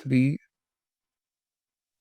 3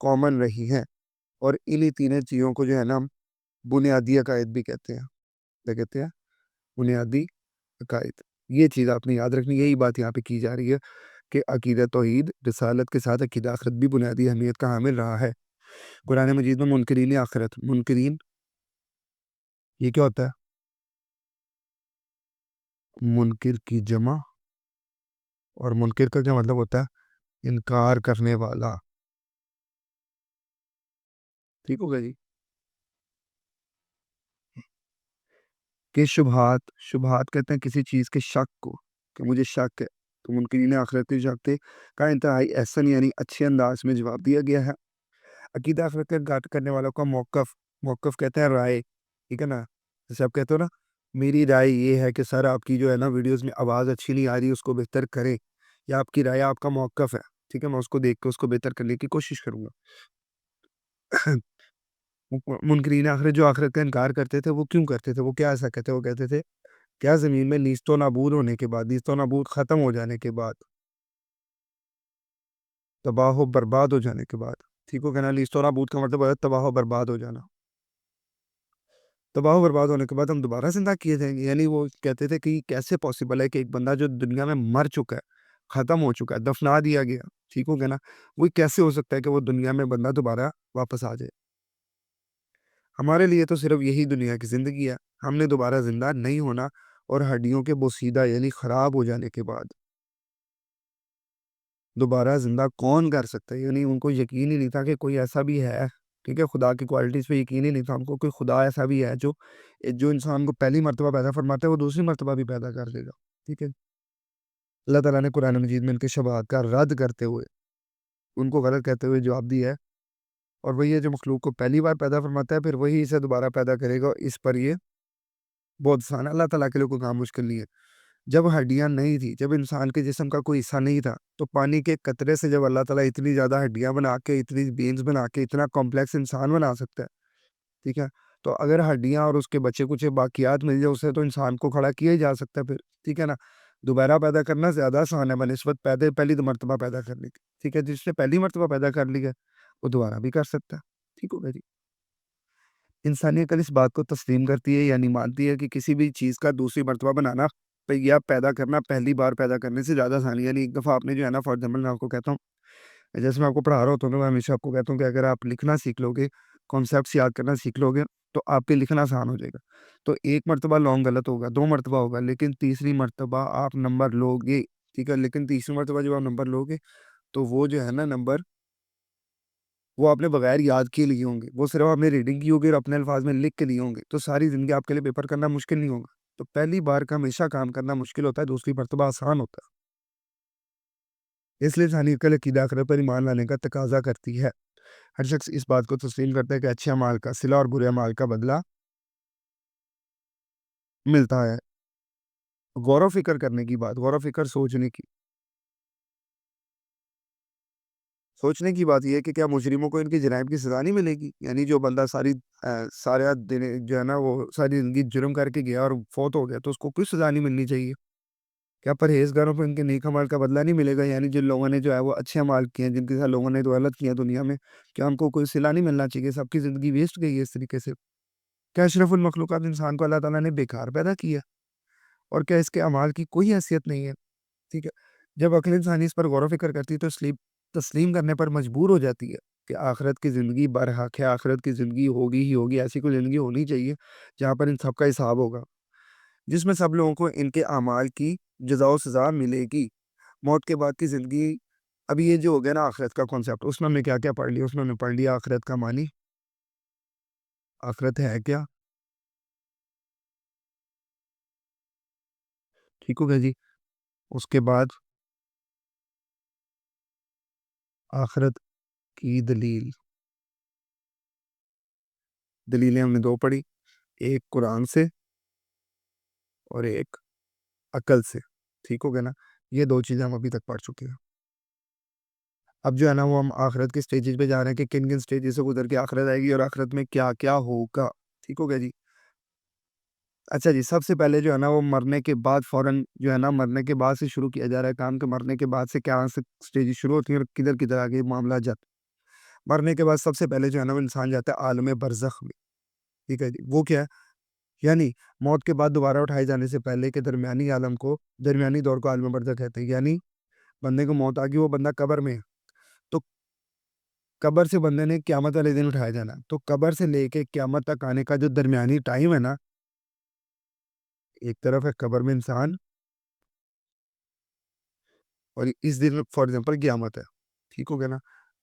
common رہی ہیں، اور انہی تینوں چیزوں کو جو ہے نا ہم بنیادی عقائد بھی کہتے ہیں. کیا کہتے ہیں؟ بنیادی عقائد. یہ چیز آپ نے یاد رکھنی. یہی بات یہاں پہ کی جا رہی ہے کہ عقیدہ توحید رسالت کے ساتھ عقیدہ آخرت بھی بنیادی اہمیت کا حامل رہا ہے. قرآن مجید میں منکرین آخرت، منکرین یہ کیا ہوتا ہے؟ منکر کی جمع، اور منکر کا کیا مطلب ہوتا ہے؟ انکار کرنے والا. ٹھیک ہوگا جی. کہ شبہات کہتے ہیں کسی چیز کے شک کو، کہ مجھے شک ہے. تو منکرین آخرت کے شک کا انتہائی احسن یعنی اچھے انداز میں جواب دیا گیا ہے. عقیدہ آخرت کا انکار کرنے والوں کا موقف کہتے ہیں رائے. ٹھیک ہے نا؟ جیسے آپ کہتے ہو نا میری رائے یہ ہے کہ سر آپ کی جو ہے نا ویڈیوز میں آواز اچھی نہیں آ رہی، اس کو بہتر کریں، یا آپ کی رائے آپ کا موقف ہے. ٹھیک ہے، میں اس کو دیکھ کے اس کو بہتر کرنے کی کوشش کروں گا. منکرین آخرت جو آخرت کا انکار کرتے تھے وہ کیوں کرتے تھے؟ وہ کیا ایسا کہتے؟ وہ کہتے تھے کیا زمین میں نیست و نابود ہونے کے بعد، نیست و نابود ختم ہو جانے کے بعد، تباہ و برباد ہو جانے کے بعد، ٹھیک ہو کہنا، نیست و نابود کا مطلب ہے تباہ و برباد ہو جانا، تباہ و برباد ہونے کے بعد ہم دوبارہ زندہ کیے جائیں گے. یعنی وہ کہتے تھے کہ کیسے پاسبل ہے کہ ایک بندہ جو دنیا میں مر چکا ہے، ختم ہو چکا ہے، دفنا دیا گیا، ٹھیک ہو کہنا، وہ کیسے ہو سکتا ہے کہ وہ دنیا میں بندہ دوبارہ واپس آ جائے؟ ہمارے لیے تو صرف یہی دنیا کی زندگی ہے. ہم نے دوبارہ زندہ نہیں ہونا، اور ہڈیوں کے بوسیدہ یعنی خراب ہو جانے کے بعد دوبارہ زندہ کون کر سکتا ہے؟ یعنی ان کو یقین ہی نہیں تھا کہ کوئی ایسا بھی ہے. ٹھیک ہے، خدا کی کوالٹیز پہ یقین ہی نہیں تھا ان کو، کوئی خدا ایسا بھی ہے جو انسان کو پہلی مرتبہ پیدا فرماتا ہے وہ دوسری مرتبہ بھی پیدا کر دے گا. ٹھیک ہے. اللہ تعالیٰ نے قرآن مجید میں ان کے شبہات کا رد کرتے ہوئے، ان کو غلط کہتے ہوئے جواب دیا ہے. اور وہی ہے جو مخلوق کو پہلی بار پیدا فرماتا ہے، پھر وہی اسے دوبارہ پیدا کرے گا. اس پر یہ بہت آسان ہے، اللہ تعالیٰ کے لیے کوئی کام مشکل نہیں ہے. جب ہڈیاں نہیں تھی، جب انسان کے جسم کا کوئی حصہ نہیں تھا، تو پانی کے قطرے سے جب اللہ تعالیٰ اتنی زیادہ ہڈیاں بنا کے، اتنی بینز بنا کے، اتنا کمپلیکس انسان بنا سکتا ہے. ٹھیک ہے، تو اگر ہڈیاں اور اس کے بچے کچھ باقیات مل جائے اسے، تو انسان کو کھڑا کیا ہی جا سکتا ہے پھر. ٹھیک ہے نا؟ دوبارہ پیدا کرنا زیادہ آسان ہے بنسبت پہلی مرتبہ پیدا کرنے کی. ٹھیک ہے، جس نے پہلی مرتبہ پیدا کر لیا وہ دوبارہ بھی کر سکتا ہے. ٹھیک ہوگا جی. انسانی عقل اس بات کو تسلیم کرتی ہے یعنی مانتی ہے کہ کسی بھی چیز کا دوسری مرتبہ بنانا یا پیدا کرنا پہلی بار پیدا کرنے سے زیادہ آسان ہے. یعنی ایک دفعہ آپ نے جو ہے نا، فار ایگزامپل میں آپ کو کہتا ہوں، جیسے میں آپ کو پڑھا رہا ہوتا ہوں، میں ہمیشہ آپ کو کہتا ہوں کہ اگر آپ لکھنا سیکھ لو گے، کانسیپٹس یاد کرنا سیکھ لو گے، تو آپ کے لکھنا آسان ہو جائے گا. تو ایک مرتبہ لانگ غلط ہوگا، 2 مرتبہ ہوگا، لیکن تیسری مرتبہ آپ نمبر لو گے. ٹھیک ہے، لیکن تیسری مرتبہ جب آپ نمبر لو گے تو وہ جو ہے نا نمبر، وہ آپ نے بغیر یاد کیے لیے ہوں گے، وہ صرف آپ نے ریڈنگ کی ہوگی اور اپنے الفاظ میں لکھ کے لیے ہوں گے. تو ساری زندگی آپ کے لیے پیپر کرنا مشکل نہیں ہوگا. تو پہلی بار کا ہمیشہ کام کرنا مشکل ہوتا ہے، دوسری مرتبہ آسان ہوتا ہے. اس لیے انسانی عقل عقیدہ آخرت پر ایمان لانے کا تقاضا کرتی ہے. ہر شخص اس بات کو تسلیم کرتا ہے کہ اچھے اعمال کا صلہ اور برے اعمال کا بدلہ ملتا ہے. غور و فکر کرنے کی بات، غور و فکر سوچنے کی بات یہ ہے کہ کیا مجرموں کو ان کی جرائم کی سزا نہیں ملے گی؟ یعنی جو بندہ سارا دن جو ہے نا وہ ساری زندگی جرم کر کے گیا اور فوت ہو گیا، تو اس کو کوئی سزا نہیں ملنی چاہیے؟ کیا پرہیزگاروں پہ ان کے نیک اعمال کا بدلہ نہیں ملے گا؟ یعنی جن لوگوں نے جو ہے وہ اچھے اعمال کیے ہیں، جن کے ساتھ لوگوں نے تو غلط کیا دنیا میں، کیا ان کو کوئی صلہ نہیں ملنا چاہیے؟ سب کی زندگی ویسٹ گئی ہے اس طریقے سے. کیا اشرف المخلوقات انسان کو اللہ تعالیٰ نے بیکار پیدا کیا، اور کیا اس کے اعمال کی کوئی حیثیت نہیں ہے؟ ٹھیک ہے. جب عقل انسانی اس پر غور و فکر کرتی ہے تو تسلیم کرنے پر مجبور ہو جاتی ہے کہ آخرت کی زندگی برحق ہے، آخرت کی زندگی ہوگی ہی ہوگی. ایسی کوئی زندگی ہونی چاہیے جہاں پر ان سب کا حساب ہوگا، جس میں سب لوگوں کو ان کے اعمال کی جزا و سزا ملے گی. موت کے بعد کی زندگی، ابھی یہ جو ہو گیا نا آخرت کا کانسیپٹ، اس میں ہم نے کیا کیا پڑھ لیا؟ اس میں ہم نے پڑھ لیا آخرت کا معنی، آخرت ہے کیا. ٹھیک ہو گیا جی. اس کے بعد آخرت کی دلیلیں ہم نے 2 پڑھی، ایک قرآن سے اور ایک عقل سے. ٹھیک ہو گیا نا. یہ 2 چیزیں ہم ابھی تک پڑھ چکے ہیں. اب جو ہے نا وہ ہم آخرت کے سٹیجز پہ جا رہے ہیں کہ کن سٹیجز سے گزر کے آخرت آئے گی اور آخرت میں کیا کیا ہوگا. ٹھیک ہو گیا جی. اچھا جی، سب سے پہلے جو ہے نا وہ مرنے کے بعد فوراً جو ہے نا مرنے کے بعد سے شروع کیا جا رہا ہے کام، کہ مرنے کے بعد سے کیا سٹیجز شروع ہوتی ہیں اور کدھر کدھر آگے معاملہ جاتا ہے. مرنے کے بعد سب سے پہلے جو ہے نا وہ انسان جاتا ہے عالم برزخ میں، ٹھیک ہے جی؟ وہ کیا ہے؟ یعنی موت کے بعد دوبارہ اٹھائے جانے سے پہلے کے درمیانی دور کو عالم برزخ کہتے ہیں۔ یعنی بندے کو موت آ گئی، وہ بندہ قبر میں ہے، تو قبر سے بندے نے قیامت والے دن اٹھایا جانا ہے۔ تو قبر سے لے کے قیامت تک آنے کا جو درمیانی ٹائم ہے نا، ایک طرف ہے قبر میں انسان، اور اس دن فار ایگزامپل قیامت ہے، ٹھیک ہو گیا نا؟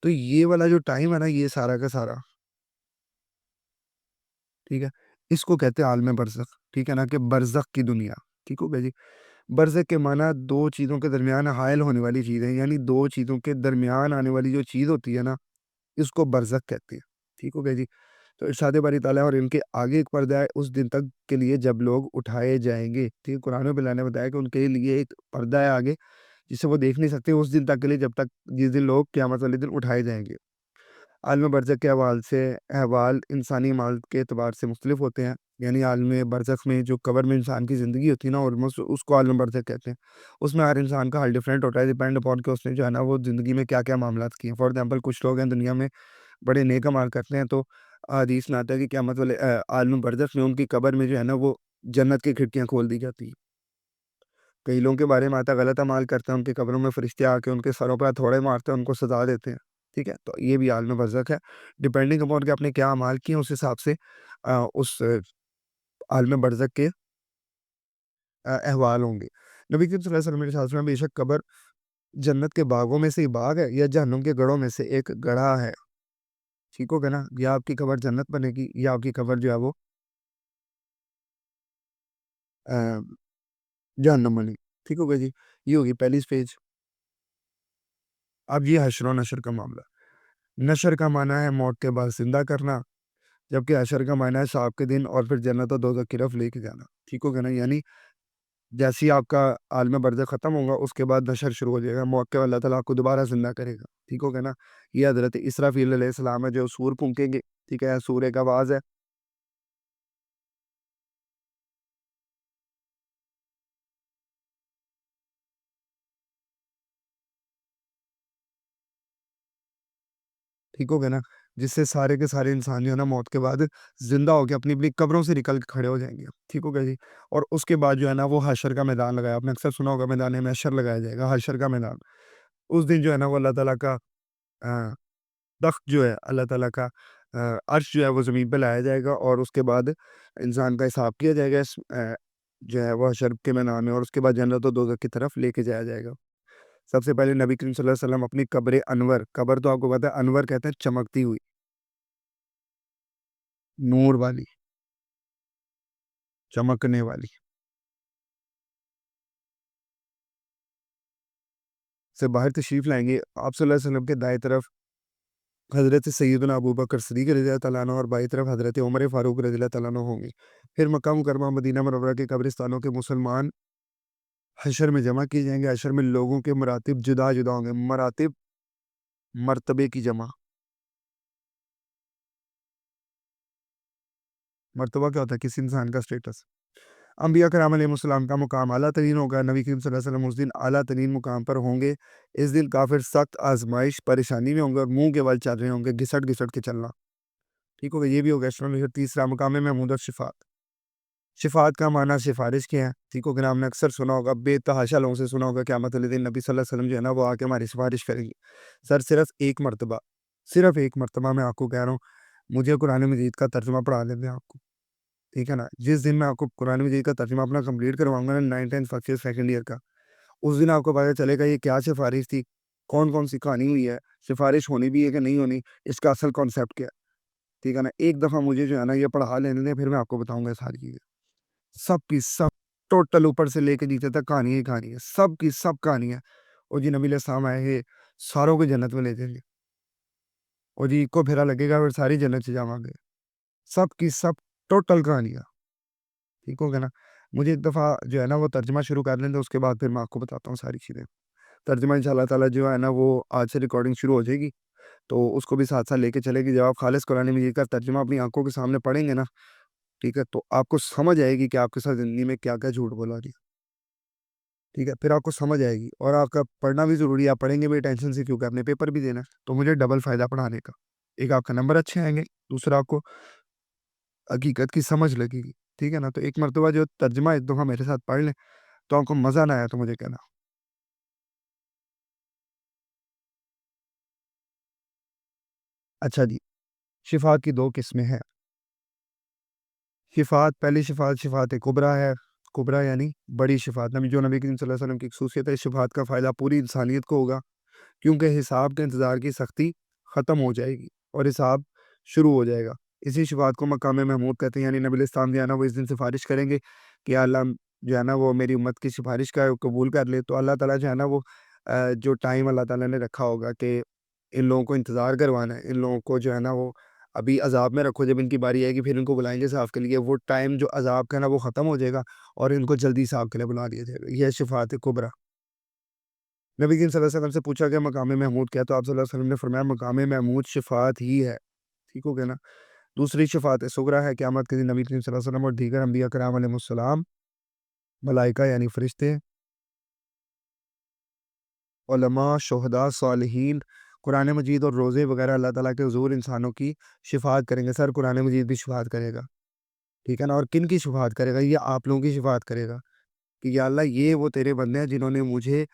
تو یہ والا جو ٹائم ہے نا، یہ سارا کا سارا، ٹھیک ہے، اس کو کہتے ہیں عالم برزخ، ٹھیک ہے نا، کہ برزخ کی دنیا، ٹھیک ہو گیا جی؟ برزخ کے معنی دو چیزوں کے درمیان حائل ہونے والی چیز ہے، یعنی دو چیزوں کے درمیان آنے والی جو چیز ہوتی ہے نا، اس کو برزخ کہتے ہیں، ٹھیک ہو گیا جی؟ تو ارشاد باری تعالیٰ اور ان کے آگے ایک پردہ ہے اس دن تک کے لیے جب لوگ اٹھائے جائیں گے، ٹھیک؟ قرآن میں اللہ نے بتایا کہ ان کے لیے ایک پردہ ہے آگے، جسے وہ دیکھ نہیں سکتے اس دن تک کے لیے، جب تک جس دن لوگ قیامت والے دن اٹھائے جائیں گے۔ عالم برزخ کے احوال انسانی مال کے اعتبار سے مختلف ہوتے ہیں، یعنی عالم برزخ میں جو قبر میں انسان کی زندگی ہوتی ہے نا، آلموسٹ اس کو عالم برزخ کہتے ہیں۔ اس میں ہر انسان کا حال ڈفرینٹ ہوتا ہے، ڈیپینڈ اپون کہ اس نے جو ہے نا وہ زندگی میں کیا کیا معاملات کیے ہیں۔ فار ایگزامپل کچھ لوگ ہیں دنیا میں بڑے نیک اعمال کرتے ہیں، تو حدیث میں آتا ہے کہ قیامت والے عالم برزخ میں ان کی قبر میں جو ہے نا وہ جنت کی کھڑکیاں کھول دی جاتی ہیں۔ کئی لوگوں کے بارے میں آتا ہے غلط اعمال کرتے ہیں، ان کی قبروں میں فرشتے آ کے ان کے سروں پہ ہتھوڑے مارتے ہیں، ان کو سزا دیتے ہیں، ٹھیک ہے؟ تو یہ بھی عالم برزخ ہے، ڈیپینڈنگ اپون کہ آپ نے کیا اعمال کیے ہیں، اس حساب سے اس عالم برزخ کے احوال ہوں گے۔ نبی کریم صلی اللہ علیہ وسلم نے ارشاد فرمایا، بے شک قبر جنت کے باغوں میں سے ایک باغ ہے، یا جہنم کے گڑھوں میں سے ایک گڑھا ہے، ٹھیک ہو گیا نا؟ یا آپ کی قبر جنت بنے گی، یا آپ کی قبر جو ہے وہ آ، جہنم بنے گی، ٹھیک ہو گیا جی؟ یہ ہوگی پہلی سٹیج۔ اب یہ حشر و نشر کا معاملہ۔ نشر کا معنی ہے موت کے بعد زندہ کرنا، جبکہ حشر کا معنی ہے حساب کے دن اور پھر جنت و دوزخ کی طرف لے کے جانا، ٹھیک ہو گیا نا؟ یعنی جیسے ہی آپ کا عالم برزخ ختم ہوگا، اس کے بعد نشر شروع ہو جائے گا، موت کے بعد اللہ تعالیٰ آپ کو دوبارہ زندہ کرے گا، ٹھیک ہو گیا نا؟ یہ حضرت اسرافیل علیہ السلام ہے جو سور پھونکیں گے، ٹھیک ہے؟ سور ایک آواز ہے، ٹھیک ہو گیا نا؟ جس سے سارے کے سارے انسان جو ہے نا موت کے بعد زندہ ہو کے اپنی اپنی قبروں سے نکل کے کھڑے ہو جائیں گے، ٹھیک ہو گیا جی؟ اور اس کے بعد جو ہے نا وہ حشر کا میدان لگایا، آپ نے اکثر سنا ہوگا میدان محشر لگایا جائے گا، حشر کا میدان۔ اس دن جو ہے نا وہ اللہ تعالیٰ کا تخت جو ہے، اللہ تعالیٰ کا عرش جو ہے وہ زمین پہ لایا جائے گا، اور اس کے بعد انسان کا حساب کیا جائے گا اس جو ہے وہ حشر کے میدان میں، اور اس کے بعد جنت و دوزخ کی طرف لے کے جایا جائے گا۔ سب سے پہلے نبی کریم صلی اللہ علیہ وسلم اپنی قبر انور، قبر تو آپ کو پتہ ہے انور کہتے ہیں چمکتی ہوئی، نور والی، چمکنے والی، سے باہر تشریف لائیں گے۔ آپ صلی اللہ علیہ وسلم کے دائیں طرف حضرت سیدنا ابوبکر صدیق رضی اللہ تعالیٰ عنہ اور بائیں طرف حضرت عمر فاروق رضی اللہ تعالیٰ عنہ ہوں گے۔ پھر مکہ مکرمہ مدینہ منورہ کے قبرستانوں کے مسلمان حشر میں جمع کیے جائیں گے۔ حشر میں لوگوں کے مراتب جدا جدا ہوں گے، مراتب مرتبے کی جمع، مرتبہ کیا ہوتا ہے؟ کسی انسان کا سٹیٹس۔ انبیاء کرام علیہ السلام کا مقام اعلیٰ ترین ہوگا، نبی کریم صلی اللہ علیہ وسلم اس دن اعلیٰ ترین مقام پر ہوں گے۔ اس دن کافر سخت آزمائش پریشانی میں ہوں گے، اور منہ کے بل چل رہے ہوں گے، گھسٹ گھسٹ کے چلنا، ٹھیک ہوگا؟ یہ بھی ہوگا تیسرا مقام ہے محمود الشفاعت۔ شفاعت کا معنی سفارش کیا ہے، ٹھیک ہو گیا؟ آپ نے اکثر سنا ہوگا، بے تحاشا لوگوں سے سنا ہوگا قیامت والے دن نبی صلی اللہ علیہ وسلم جو ہے نا وہ آ کے ہماری سفارش کریں گے۔ سر صرف ایک مرتبہ میں آپ کو کہہ رہا ہوں، مجھے قرآن مجید کا ترجمہ پڑھا لیتے ہیں آپ کو، ٹھیک ہے نا؟ جس دن میں آپ کو قرآن مجید کا ترجمہ اپنا کمپلیٹ کرواؤں گا نا 9th first year second year کا، اس دن آپ کو پتہ چلے گا یہ کیا سفارش تھی، کون کون سی کہانی ہوئی ہے، سفارش ہونی بھی ہے کہ نہیں ہونی، اس کا اصل کانسیپٹ کیا ہے، ٹھیک ہے نا؟ ایک دفعہ مجھے جو ہے نا یہ پڑھا لینے دیں، پھر میں آپ کو بتاؤں گا ساری چیزیں، سب کی سب، ٹوٹل اوپر سے لے کے نیچے تک کہانی ہی کہانی ہے، سب کی سب کہانی ہے۔ اور جی نبی علیہ السلام آئے ہیں، ساروں کو جنت میں لے جائیں گے، اور جی کو پھیرا لگے گا، پھر ساری جنت سے جاواں گے، سب کی سب ٹوٹل کہانیاں، ٹھیک ہو گیا نا؟ مجھے ایک دفعہ جو ہے نا وہ ترجمہ شروع کر لیں، تو اس کے بعد پھر میں آپ کو بتاتا ہوں ساری چیزیں۔ ترجمہ انشاءاللہ تعالیٰ جو ہے نا وہ آج سے ریکارڈنگ شروع ہو جائے گی، تو اس کو بھی ساتھ ساتھ لے کے چلے گی۔ جب آپ خالص قرآن مجید کا ترجمہ اپنی آنکھوں کے سامنے پڑھیں گے نا، ٹھیک ہے، تو آپ کو سمجھ آئے گی کہ آپ کے ساتھ زندگی میں کیا کیا جھوٹ بولا جی، ٹھیک ہے؟ پھر آپ کو سمجھ آئے گی، اور آپ کا پڑھنا بھی ضروری ہے، آپ پڑھیں گے بھی ٹینشن سے، کیونکہ آپ نے پیپر بھی دینا ہے، تو مجھے ڈبل فائدہ پڑھانے کا۔ ایک آپ کا نمبر اچھے آئیں گے، دوسرا آپ کو حقیقت کی سمجھ لگے گی، ٹھیک ہے نا؟ تو ایک مرتبہ جو ترجمہ ایک دفعہ میرے ساتھ پڑھ لیں، تو آپ کو مزہ نہ آیا تو مجھے کہنا۔ اچھا جی، شفاعت کی 2 قسمیں ہیں۔ شفاعت، پہلی شفاعت شفاعت کبریٰ ہے، کبریٰ یعنی بڑی شفاعت۔ نبی کریم صلی اللہ علیہ وسلم کی خصوصیت ہے، اس شفاعت کا فائدہ پوری انسانیت کو ہوگا، کیونکہ حساب کے انتظار کی سختی ختم ہو جائے گی اور حساب شروع ہو جائے گا۔ اسی شفاعت کو مقام محمود کہتے ہیں، یعنی نبی علیہ السلام جو ہے نا وہ اس دن سفارش کریں گے کہ یا اللہ جو ہے نا وہ میری امت کی سفارش کا قبول کر لے، تو اللہ تعالیٰ جو ہے نا وہ جو ٹائم اللہ تعالیٰ نے رکھا ہوگا کہ ان لوگوں کو انتظار کروانا ہے، ان لوگوں کو جو ہے نا وہ ابھی عذاب میں رکھو، جب ان کی باری آئے گی پھر ان کو بلائیں گے حساب کے لیے، وہ ٹائم جو عذاب کا ہے نا وہ ختم ہو جائے گا اور ان کو جلدی حساب کے لیے بلا دیا جائے گا۔ یہ ہے شفاعت کبریٰ۔ نبی کریم صلی اللہ علیہ وسلم سے پوچھا گیا مقام محمود کیا، تو آپ صلی اللہ علیہ وسلم نے فرمایا مقام محمود شفاعت ہی ہے، ٹھیک ہو گیا نا؟ دوسری شفاعت صغریٰ ہے، قیامت کے دن نبی کریم صلی اللہ علیہ وسلم اور دیگر انبیاء کرام علیہ السلام، ملائکہ یعنی فرشتے، علماء، شہداء، صالحین، قرآن مجید اور روزے وغیرہ اللہ تعالیٰ کے حضور انسانوں کی شفاعت کریں گے۔ سر قرآن مجید بھی شفاعت کرے گا، ٹھیک ہے نا؟ اور کن کی شفاعت کرے گا؟ یہ آپ لوگوں کی شفاعت کرے گا کہ یا اللہ یہ وہ تیرے بندے ہیں جنہوں نے مجھے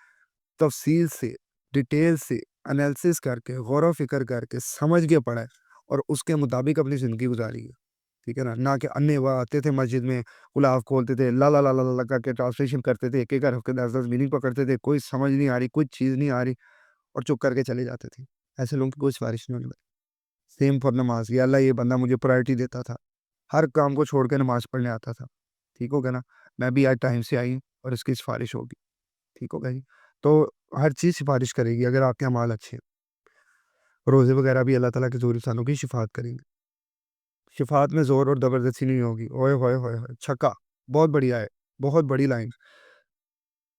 تفصیل سے، ڈیٹیل سے انالیسس کر کے، غور و فکر کر کے، سمجھ کے پڑھا ہے اور اس کے مطابق اپنی زندگی گزاری ہے، ٹھیک ہے نا؟ نہ کہ انے وہ آتے تھے مسجد میں، غلاف کھولتے تھے، لا لا لا لا لا کر کے ٹرانسلیشن کرتے تھے، ایک ایک حرف کے 10 میننگ پکڑتے تھے، کوئی سمجھ نہیں آ رہی، کوئی چیز نہیں آ رہی اور چپ کر کے چلے جاتے تھے۔ ایسے لوگوں کی کوئی سفارش نہیں ہوگی۔ سیم فار نماز، یا اللہ یہ بندہ مجھے پرائرٹی دیتا تھا، ہر کام کو چھوڑ کے نماز پڑھنے آتا تھا، ٹھیک ہو گیا نا؟ میں بھی آج ٹائم سے آئی ہوں اور اس کی سفارش ہوگی، ٹھیک ہو گیا جی؟ تو ہر چیز سفارش کرے گی اگر آپ کے اعمال اچھے ہیں۔ روزے وغیرہ بھی اللہ تعالیٰ کے ظہور انسانوں کی شفاعت کریں گے۔ شفاعت میں زور اور زبردستی نہیں ہوگی، اوئے ہوئے ہوئے ہوئے چھکا، بہت بڑھیا ہے، بہت بڑی لائن۔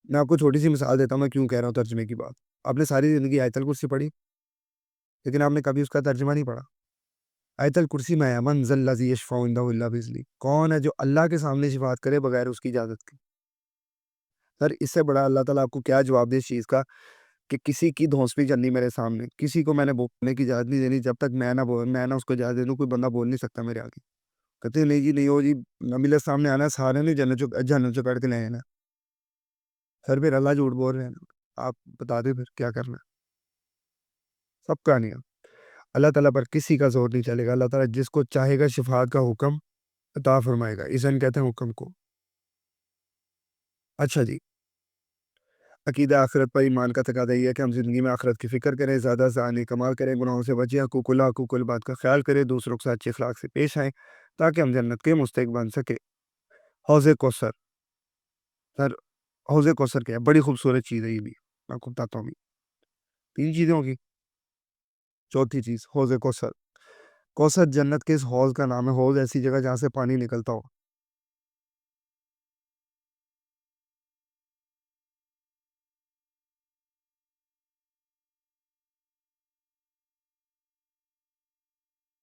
میں آپ کو چھوٹی سی مثال دیتا ہوں، میں کیوں کہہ رہا ہوں ترجمے کی بات۔ آپ نے ساری زندگی آیت الکرسی پڑھی، لیکن آپ نے کبھی اس کا ترجمہ نہیں پڑھا۔ آیت الکرسی میں ہے من ذا الذی یشفع عندہ الا بإذنہ، کون ہے جو اللہ کے سامنے شفاعت کرے بغیر اس کی اجازت کے؟ سر اس سے بڑا اللہ تعالیٰ آپ کو کیا جواب دے اس چیز کا کہ کسی کی دھونس بھی چلنی میرے سامنے، کسی کو میں نے بولنے کی اجازت نہیں دینی، جب تک میں نہ اس کو اجازت دے دوں کوئی بندہ بول نہیں سکتا میرے آگے۔ کہتے ہیں نہیں جی نہیں ہو جی، نبی علیہ السلام نے آنا ہے، سارے نے جہنم سے کٹ کے لے آنا ہے۔ سر پھر اللہ جھوٹ بول رہے ہیں، آپ بتا دیں پھر کیا کرنا ہے؟ سب کا نہیں ہے، اللہ تعالیٰ پر کسی کا زور نہیں چلے گا، اللہ تعالیٰ جس کو چاہے گا شفاعت کا حکم عطا فرمائے گا، اذن کہتے ہیں حکم کو۔ اچھا جی، عقیدہ آخرت پر ایمان کا تقاضا یہ ہے کہ ہم زندگی میں آخرت کی فکر کریں، زیادہ سے نیک کمال کریں، گناہوں سے بچیں، حقوق اللہ حقوق العباد کا خیال کریں، دوسروں کے ساتھ اچھے اخلاق سے پیش آئیں تاکہ ہم جنت کے مستحق بن سکے۔ حوض کوثر، سر حوض کوثر کیا ہے؟ بڑی خوبصورت چیز ہے یہ بھی، میں آپ کو بتاتا ہوں بھی۔ 3 چیزیں ہوگی، چوتھی چیز حوض کوثر۔ کوثر جنت کے اس حوض کا نام ہے، حوض ایسی جگہ جہاں سے پانی نکلتا ہو۔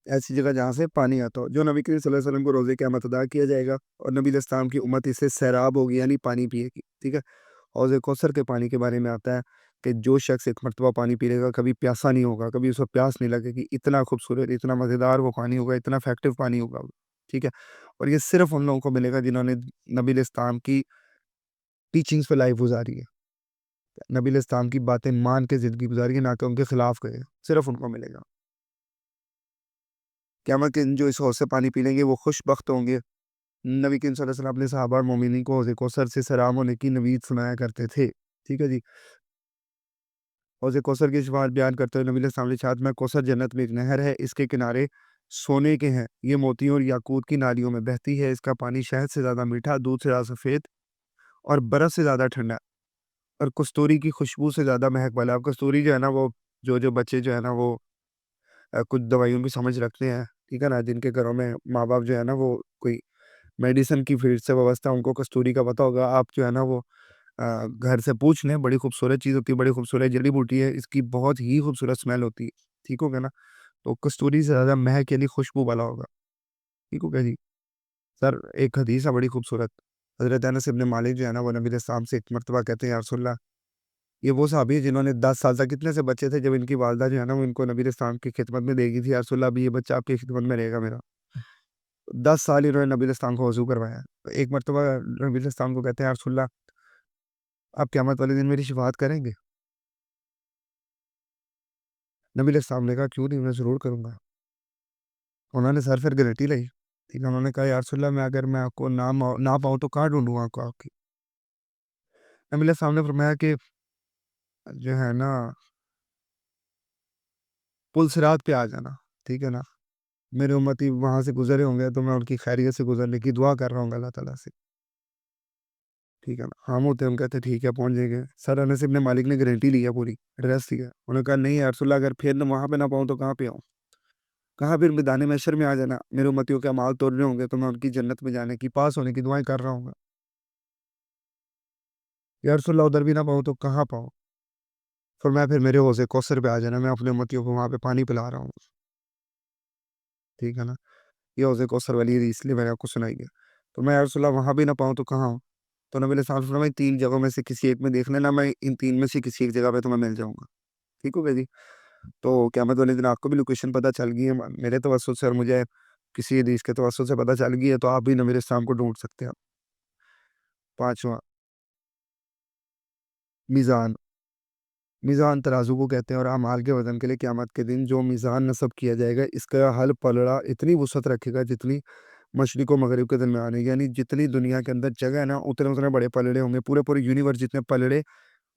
ایسی جگہ جہاں سے پانی آتا ہو، جو نبی کریم صلی اللہ علیہ وسلم کو روزے قیامت ادا کیا جائے گا اور نبی علیہ السلام کی امت اس سے سیراب ہوگی، یعنی پانی پیے گی، ٹھیک ہے؟ حوض کوثر کے پانی کے بارے میں آتا ہے کہ جو شخص ایک مرتبہ پانی پی لے گا کبھی پیاسا نہیں ہوگا، کبھی اس کو پیاس نہیں لگے گی، اتنا خوبصورت، اتنا مزیدار وہ پانی ہوگا، اتنا افیکٹو پانی ہوگا وہ، ٹھیک ہے؟ اور یہ صرف ان لوگوں کو ملے گا جنہوں نے نبی علیہ السلام کی ٹیچنگز پہ لائف گزاری ہے، نبی علیہ السلام کی باتیں مان کے زندگی گزاری ہے، نہ کہ ان کے خلاف گئے، صرف ان کو ملے گا۔ قیامت کے دن جو اس حوض سے پانی پی لیں گے وہ خوش بخت ہوں گے۔ نبی کریم صلی اللہ علیہ وسلم اپنے صحابہ اور مومنین کو حوض کوثر سے سیراب ہونے کی نوید سنایا کرتے تھے، ٹھیک ہے جی؟ حوض کوثر کی شفاعت بیان کرتے ہوئے نبی علیہ السلام نے ارشاد میں کوثر جنت میں ایک نہر ہے، اس کے کنارے سونے کے ہیں، یہ موتیوں اور یاقوت کی نالیوں میں بہتی ہے، اس کا پانی شہد سے زیادہ میٹھا، دودھ سے زیادہ سفید اور برف سے زیادہ ٹھنڈا اور کستوری کی خوشبو سے زیادہ مہک والا ہے۔ اب کستوری جو ہے نا وہ جو بچے جو ہے نا وہ کچھ دوائیوں بھی سمجھ رکھتے ہیں، ٹھیک ہے نا؟ جن کے گھروں میں ماں باپ جو ہے نا وہ کوئی میڈیسن کی فیلڈ سے وابستہ، ان کو کستوری کا پتہ ہوگا۔ آپ جو ہے نا وہ گھر سے پوچھ لیں، بڑی خوبصورت چیز ہوتی ہے، بڑی خوبصورت جڑی بوٹی ہے، اس کی بہت ہی خوبصورت اسمیل ہوتی ہے، ٹھیک ہو گیا نا؟ تو کستوری سے زیادہ مہک یعنی خوشبو والا ہوگا، ٹھیک ہو گیا جی؟ سر ایک حدیث ہے بڑی خوبصورت، حضرت انس ابن مالک جو ہے نا وہ نبی علیہ السلام سے ایک مرتبہ کہتے ہیں یا رسول اللہ یہ وہ صحابی ہیں جنہوں نے 10 سال تک کتنے سے بچے تھے جب ان کی والدہ جو ہے نا وہ ان کو نبی علیہ السلام کی خدمت میں دے گی تھی، یا رسول اللہ ابھی یہ بچہ آپ کی خدمت میں رہے گا میرا. 10 سال انہوں نے نبی علیہ السلام کو وضو کروایا. تو ایک مرتبہ نبی علیہ السلام کو کہتے ہیں یا رسول اللہ آپ قیامت والے دن میری شفاعت کریں گے؟ نبی علیہ السلام نے کہا کیوں نہیں، میں ضرور کروں گا. انہوں نے سر پھر گریٹی لی. ٹھیک ہے، انہوں نے کہا یا رسول اللہ اگر میں آپ کو نہ پاؤں تو کہاں ڈھونڈوں آپ کو آپ کی. نبی علیہ السلام نے فرمایا کہ جو ہے نا پل صراط پہ آ جانا. ٹھیک ہے نا، میرے امتی وہاں سے گزرے ہوں گے تو میں ان کی خیریت سے گزرنے کی دعا کر رہا ہوں اللہ تعالیٰ سے. ٹھیک ہے نا، ہم ہوتے ہم کہتے ٹھیک ہے پہنچ جائیں گے. سر انس ابن مالک نے گارنٹی لیا پوری ایڈریس دیا. انہوں نے کہا نہیں یا رسول اللہ اگر پھر وہاں پہ نہ پاؤں تو کہاں پہ آؤں؟ کہاں پھر میدان محشر میں آ جانا، میرے امتیوں کے اعمال توڑنے ہوں گے تو میں ان کی جنت میں جانے کی پاس ہونے کی دعائیں کر رہا ہوں گا. یا رسول اللہ ادھر بھی نہ پاؤں تو کہاں پاؤں؟ فرمایا پھر میرے حوض کوثر پہ آ جانا، میں اپنے امتیوں کو وہاں پہ پانی پلا رہا ہوں. ٹھیک ہے نا، یہ حوض کوثر والی اس لیے میں نے آپ کو سنائی ہے. تو میں یا رسول اللہ وہاں بھی نہ پاؤں تو کہاں ہوں؟ تو نبی علیہ السلام نے فرمایا 3 جگہوں میں سے کسی ایک میں دیکھ لینا، میں ان 3 میں سے کسی ایک جگہ پہ تمہیں مل جاؤں گا. ٹھیک ہو گیا جی. تو قیامت والے دن آپ کو بھی لوکیشن پتہ چل گئی ہے میرے توسط سے، اور مجھے کسی حدیث کے توسط سے پتہ چل گئی ہے، تو آپ بھی نبی علیہ السلام کو ڈھونڈ سکتے ہیں. پانچواں، میزان. میزان ترازو کو کہتے ہیں، اور اعمال کے وزن کے لیے قیامت کے دن جو میزان نصب کیا جائے گا اس کا حل پلڑا اتنی وسعت رکھے گا جتنی مشرق و مغرب کے درمیان ہے. یعنی جتنی دنیا کے اندر جگہ ہے نا اتنے بڑے پلڑے ہوں گے. پورے یونیورس جتنے پلڑے،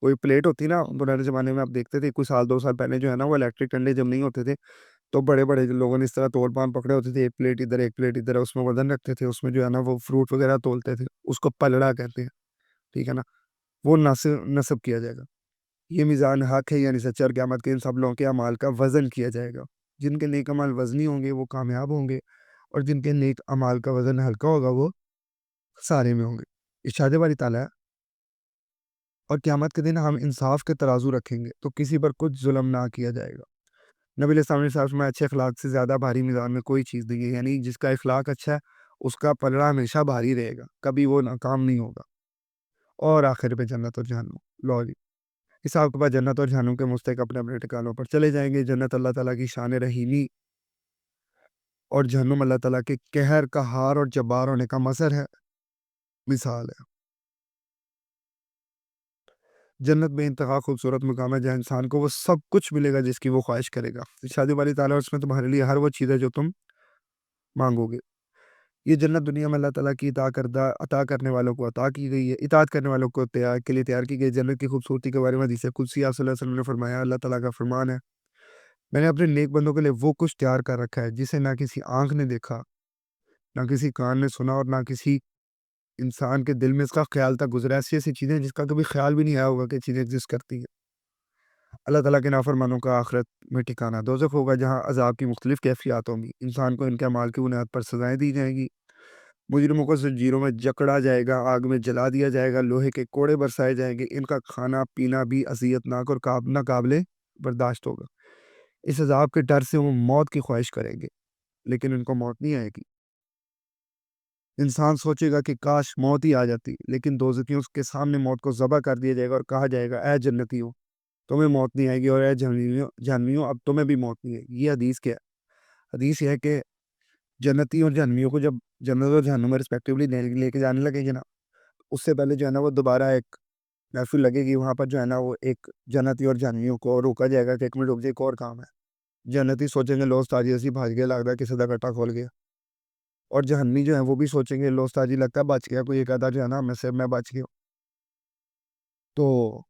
کوئی پلیٹ ہوتی نا پرانے زمانے میں آپ دیکھتے تھے کچھ سال 2 سال پہلے جو ہے نا وہ الیکٹرک ٹنڈے جب نہیں ہوتے تھے تو بڑے بڑے لوگوں نے اس طرح تول پان پکڑے ہوتے تھے، ایک پلیٹ ادھر ایک پلیٹ ادھر، اس میں وزن رکھتے تھے، اس میں جو ہے نا وہ فروٹ وغیرہ تولتے تھے، اس کو پلڑا کہتے ہیں. ٹھیک ہے نا، وہ نصب کیا جائے گا. یہ میزان حق ہے یعنی سچا، اور قیامت کے ان سب لوگوں کے اعمال کا وزن کیا جائے گا. جن کے نیک اعمال وزنی ہوں گے وہ کامیاب ہوں گے، اور جن کے نیک اعمال کا وزن ہلکا ہوگا وہ سارے میں ہوں گے. ارشاد باری تعالیٰ ہے اور قیامت کے دن ہم انصاف کے ترازو رکھیں گے تو کسی پر کچھ ظلم نہ کیا جائے گا. نبی علیہ السلام نے صاحب میں اچھے اخلاق سے زیادہ بھاری میزان میں کوئی چیز نہیں ہے. یعنی جس کا اخلاق اچھا ہے اس کا پلڑا ہمیشہ بھاری رہے گا، کبھی وہ ناکام نہیں ہوگا. اور آخر پہ جنت اور جہنم. لو جی، حساب کے بعد جنت اور جہنم کے مستحق اپنے اپنے ٹھکانوں پر چلے جائیں گے. جنت اللہ تعالیٰ کی شان رحیمی اور جہنم اللہ تعالیٰ کے قہر، قہار اور جبار ہونے کا مظہر ہے، مثال ہے. جنت میں انتہا خوبصورت مقام ہے جہاں انسان کو وہ سب کچھ ملے گا جس کی وہ خواہش کرے گا. شادی والی تعالیٰ اس میں تمہارے لیے ہر وہ چیز ہے جو تم مانگو گے. یہ جنت دنیا میں اللہ تعالیٰ کی عطا کرنے والوں کو عطا کی گئی ہے، اطاعت کرنے والوں کو کے لیے تیار کی گئی. جنت کی خوبصورتی کے بارے میں حدیث قدسی آپ صلی اللہ علیہ وسلم نے فرمایا، اللہ تعالیٰ کا فرمان ہے میں نے اپنے نیک بندوں کے لیے وہ کچھ تیار کر رکھا ہے جسے نہ کسی آنکھ نے دیکھا، نہ کسی کان نے سنا، اور نہ کسی انسان کے دل میں اس کا خیال تک گزرا. ایسی ایسی چیزیں جس کا کبھی خیال بھی نہیں آیا ہوگا کہ چیزیں ایگزسٹ کرتی ہیں. اللہ تعالیٰ کے نافرمانوں کا آخرت میں ٹھکانہ دوزخ ہوگا جہاں عذاب کی مختلف کیفیات ہوں گی. انسان کو ان کے اعمال کی بنیاد پر سزائیں دی جائیں گی. مجرموں کو زنجیروں میں جکڑا جائے گا، آگ میں جلا دیا جائے گا، لوہے کے کوڑے برسائے جائیں گے. ان کا کھانا پینا بھی اذیت ناک اور ناقابل برداشت ہوگا. اس عذاب کے ڈر سے وہ موت کی خواہش کریں گے لیکن ان کو موت نہیں آئے گی. انسان سوچے گا کہ کاش موت ہی آ جاتی، لیکن دوزخیوں کے سامنے موت کو ذبح کر دیا جائے گا اور کہا جائے گا اے جنتیوں تمہیں موت نہیں آئے گی، اور اے جہنمیوں اب تمہیں بھی موت نہیں آئے گی. یہ حدیث کیا ہے؟ حدیث یہ ہے کہ جنتی اور جہنمیوں کو جب جنت اور جہنم میں رسپیکٹیولی لے کے جانے لگے گی نا، اس سے پہلے جو ہے نا وہ دوبارہ ایک محفل لگے گی. وہاں پر جو ہے نا وہ ایک جنتی اور جہنمیوں کو روکا جائے گا کہ ایک منٹ رک جائے، ایک اور کام ہے. جنتی سوچیں گے لوس تاجی ایسی بھاج گیا، لگ رہا ہے کسی کا کٹا کھول گیا. اور جہنمی جو ہیں وہ بھی سوچیں گے لوس تاجی لگتا ہے بچ گیا، کوئی ایک آدھا جو ہے نا میں بچ گیا. تو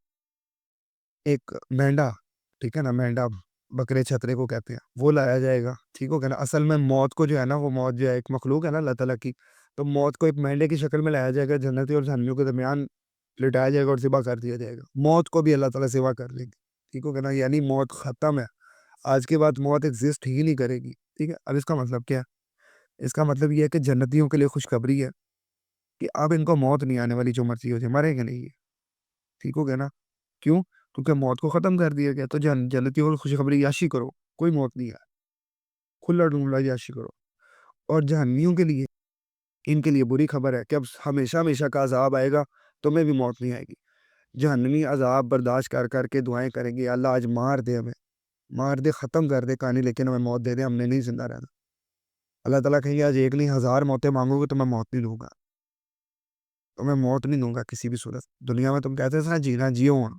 ایک مینڈا، ٹھیک ہے نا، مینڈا بکرے چھترے کو کہتے ہیں، وہ لایا جائے گا. ٹھیک ہو گیا نا. اصل میں موت کو جو ہے نا، وہ موت جو ہے ایک مخلوق ہے نا اللہ تعالیٰ کی، تو موت کو ایک مینڈے کی شکل میں لایا جائے گا، جنتی اور جہنمیوں کے درمیان لٹایا جائے گا اور ذبح کر دیا جائے گا. موت کو بھی اللہ تعالیٰ ذبح کر لے گی. ٹھیک ہو گیا نا. یعنی موت ختم ہے، آج کے بعد موت ایگزسٹ ہی نہیں کرے گی. ٹھیک ہے. اب اس کا مطلب کیا ہے؟ اس کا مطلب یہ ہے کہ جنتیوں کے لیے خوشخبری ہے کہ اب ان کو موت نہیں آنے والی، جو مرضی ہو جائے مریں گے نہیں. ٹھیک ہو گیا نا. کیوں؟ کیونکہ موت کو ختم کر دیا گیا. تو جنتیوں کو خوشخبری، یاشی کرو، کوئی موت نہیں ہے، کھلا ڈھونڈا یاشی کرو. اور جہنمیوں کے لیے، ان کے لیے بری خبر ہے کہ اب ہمیشہ ہمیشہ کا عذاب آئے گا، تمہیں بھی موت نہیں آئے گی. جہنمی عذاب برداشت کر کے دعائیں کریں گے، اللہ آج مار دے ہمیں، مار دے، ختم کر دے کہانی، لیکن ہمیں موت دے دے، ہم نے نہیں زندہ رہنا۔ اللہ تعالیٰ کہیں گے آج ایک نہیں 1000 موتیں مانگو گے تو میں موت نہیں دوں گا، تو میں موت نہیں دوں گا کسی بھی صورت۔ دنیا میں تم کہتے تھے نا جینا جیو ہوں،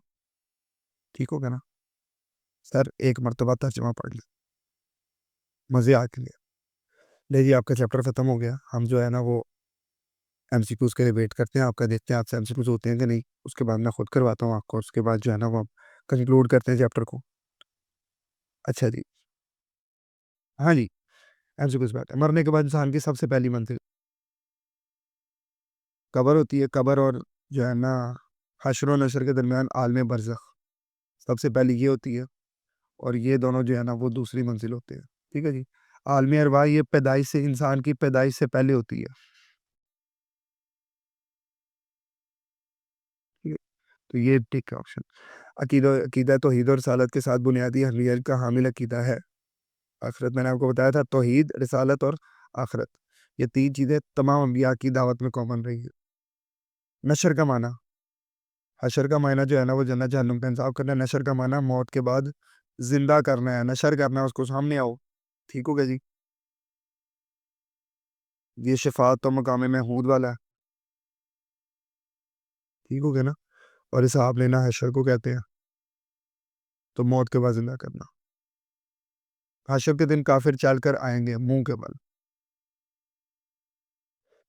ٹھیک ہو گیا نا؟ سر ایک مرتبہ ترجمہ پڑھ لیں مزے آ کے لیے۔ لے جی آپ کا چیپٹر ختم ہو گیا، ہم جو ہے نا وہ ایم سی کیوز کے لیے ویٹ کرتے ہیں آپ کا، دیکھتے ہیں آپ سے ایم سی کیوز ہوتے ہیں کہ نہیں، اس کے بعد میں خود کرواتا ہوں آپ کو، اس کے بعد جو ہے نا وہ کنکلوڈ کرتے ہیں چیپٹر کو۔ اچھا جی، ہاں جی، ایم سی کیوز بات ہے۔ مرنے کے بعد انسان کی سب سے پہلی منزل قبر ہوتی ہے، قبر اور جو ہے نا حشر و نشر کے درمیان عالم برزخ سب سے پہلی یہ ہوتی ہے، اور یہ دونوں جو ہے نا وہ دوسری منزل ہوتے ہیں، ٹھیک ہے جی۔ عالم ارواح یہ پیدائش سے، انسان کی پیدائش سے پہلے ہوتی ہے، ٹھیک ہے؟ تو یہ ٹک ہے آپشن۔ عقیدہ توحید اور رسالت کے ساتھ بنیادی اہمیت کا حامل عقیدہ ہے آخرت۔ میں نے آپ کو بتایا تھا توحید، رسالت اور آخرت، یہ تین چیزیں تمام انبیاء کی دعوت میں کامن رہی ہے۔ نشر کا معنی، حشر کا معنی جو ہے نا وہ جنت جہنم کا انصاف کرنا ہے، نشر کا معنی موت کے بعد زندہ کرنا ہے، نشر کرنا ہے، اس کو سامنے آؤ، ٹھیک ہو گیا جی۔ یہ شفاعت تو مقام محمود والا ہے، ٹھیک ہو گیا نا؟ اور حساب لینا حشر کو کہتے ہیں، تو موت کے بعد زندہ کرنا۔ حشر کے دن کافر چل کر آئیں گے منہ کے بل۔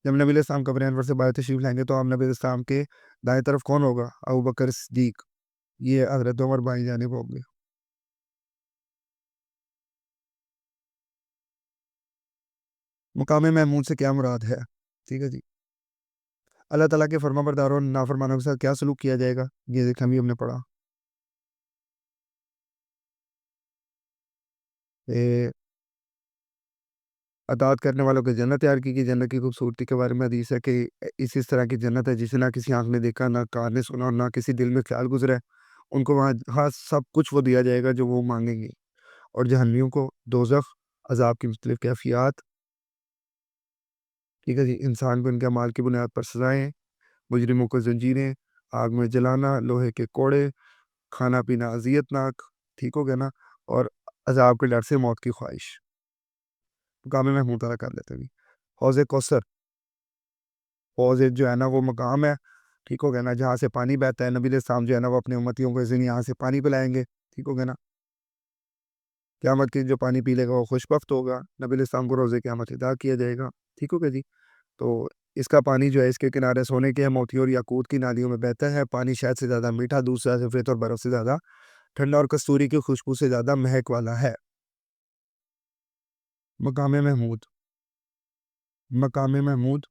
جب نبی علیہ السلام قبر انور سے باہر تشریف لائیں گے تو ہم نبی علیہ السلام کے دائیں طرف کون ہوگا؟ ابوبکر صدیق، یہ حضرت عمر بائیں جانب ہوں گے۔ مقام محمود سے کیا مراد ہے؟ ٹھیک ہے جی، اللہ تعالیٰ کے فرما برداروں اور نافرمانوں کے ساتھ کیا سلوک کیا جائے گا؟ یہ دیکھیں بھی ہم نے پڑھا۔ اطاعت کرنے والوں کی جنت تیار کی جنت کی خوبصورتی کے بارے میں حدیث ہے کہ اس طرح کی جنت ہے جسے نہ کسی آنکھ نے دیکھا، نہ کان نے سنا، اور نہ کسی دل میں خیال گزرا ہے۔ ان کو وہاں سب کچھ وہ دیا جائے گا جو وہ مانگیں گے، اور جہنمیوں کو دوزخ، عذاب کی مختلف کیفیات، ٹھیک ہے جی، انسان کو ان کے اعمال کی بنیاد پر سزائیں، مجرموں کو زنجیریں، آگ میں جلانا، لوہے کے کوڑے، کھانا پینا اذیت ناک، ٹھیک ہو گیا نا، اور عذاب کے ڈر سے موت کی خواہش۔ مقام محمود ادا کر لیتے بھی۔ حوض کوثر، حوض جو ہے نا وہ مقام ہے، ٹھیک ہو گیا نا، جہاں سے پانی بہتا ہے۔ نبی علیہ السلام جو ہے نا وہ اپنے امتیوں کو اس دن یہاں سے پانی پلائیں گے، ٹھیک ہو گیا نا۔ قیامت کے جو پانی پی لے گا وہ خوش بخت ہوگا، نبی علیہ السلام کو روزے قیامت ادا کیا جائے گا، ٹھیک ہو گیا جی۔ تو اس کا پانی جو ہے اس کے کنارے سونے کے، موتی اور یاقوت کی نالیوں میں بہتا ہے، پانی شہد سے زیادہ میٹھا، دودھ سے زیادہ سفید اور برف سے زیادہ ٹھنڈا، اور کستوری کی خوشبو سے زیادہ مہک والا ہے۔ مقام محمود، مقام محمود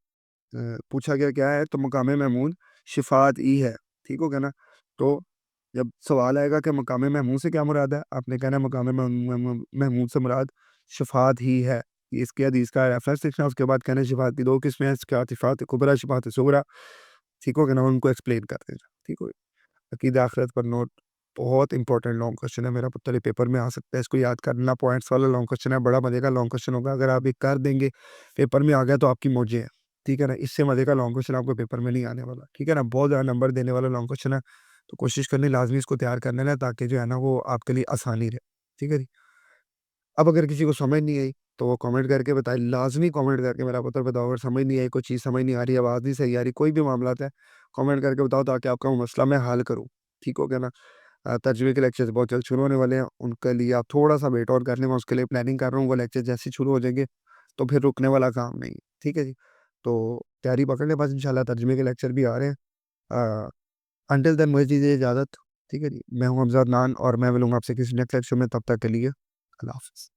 پوچھا گیا کیا ہے، تو مقام محمود شفاعت ہی ہے، ٹھیک ہو گیا نا۔ تو جب سوال آئے گا کہ مقام محمود سے کیا مراد ہے، آپ نے کہنا ہے مقام محمود سے مراد شفاعت ہی ہے، اس کی حدیث کا ریفرنس لکھنا، اس کے بعد کہنا شفاعت کی دو قسمیں ہیں، شفاعت کبریٰ، شفاعت صغریٰ، ٹھیک ہو گیا نا، ان کو ایکسپلین کرتے ہیں، ٹھیک ہو گیا۔ عقیدہ آخرت پر نوٹ، بہت امپورٹنٹ لانگ کوشچن ہے، میرا پتہ پیپر میں آ سکتا ہے، اس کو یاد کرنا، پوائنٹس والا لانگ کوشچن ہے، بڑا مزے کا لانگ کوشچن ہوگا، اگر آپ یہ کر دیں گے پیپر میں آ گیا تو آپ کی موجے ہے، ٹھیک ہے نا۔ اس سے مزے کا لانگ کوشچن آپ کو پیپر میں نہیں آنے والا، ٹھیک ہے نا، بہت زیادہ نمبر دینے والا لانگ کوشچن ہے، تو کوشش کرنی لازمی اس کو تیار کرنے نا، تاکہ جو ہے نا وہ آپ کے لیے آسانی رہے، ٹھیک ہے جی۔ اب اگر کسی کو سمجھ نہیں آئی تو وہ کامنٹ کر کے بتائے، لازمی کامنٹ کر کے میرا پتر بتاؤ، اگر سمجھ نہیں آئی، کوئی چیز سمجھ نہیں آ رہی، آواز نہیں صحیح آ رہی، کوئی بھی معاملات ہے، کامنٹ کر کے بتاؤ تاکہ آپ کا وہ مسئلہ میں حل کروں، ٹھیک ہو گیا نا۔ ترجمے کے لیکچرز بہت جلد شروع ہونے والے ہیں، ان کے لیے آپ تھوڑا سا ویٹ اور کر لیں، میں اس کے لیے پلاننگ کر رہا ہوں، وہ لیکچر جیسے شروع ہو جائیں گے تو پھر رکنے والا کام نہیں ہے، ٹھیک ہے جی۔ تو تیاری پکڑ لیں بس، انشاءاللہ ترجمے کے لیکچر بھی آ رہے ہیں۔ انٹل دین مجھے دیجیے اجازت، ٹھیک ہے جی۔ میں ہوں حمزہ عدنان، اور میں ملوں گا آپ سے کسی نیکسٹ لیکچر میں، تب تک کے لیے اللہ حافظ۔